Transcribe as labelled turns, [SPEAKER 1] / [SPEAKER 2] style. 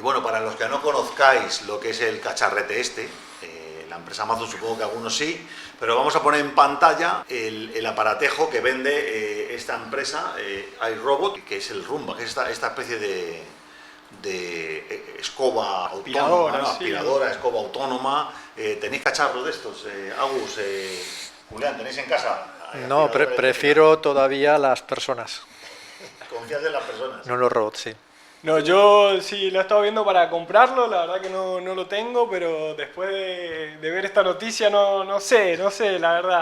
[SPEAKER 1] bueno, para los que no conozcáis lo que es el cacharrete este, la empresa Amazon supongo que algunos sí, pero vamos a poner en pantalla el aparatejo que vende esta empresa, iRobot, que es el Roomba, que es esta especie de escoba autónoma, ¿no? Aspiradora, escoba autónoma. ¿Tenéis cacharros de estos? Agus, Julián, ¿tenéis en casa?
[SPEAKER 2] No, prefiero todavía las personas.
[SPEAKER 1] ¿Confías en las personas?
[SPEAKER 2] No los robots, sí.
[SPEAKER 3] No, yo sí lo he estado viendo para comprarlo, la verdad que no lo tengo, pero después de ver esta noticia no sé, la verdad.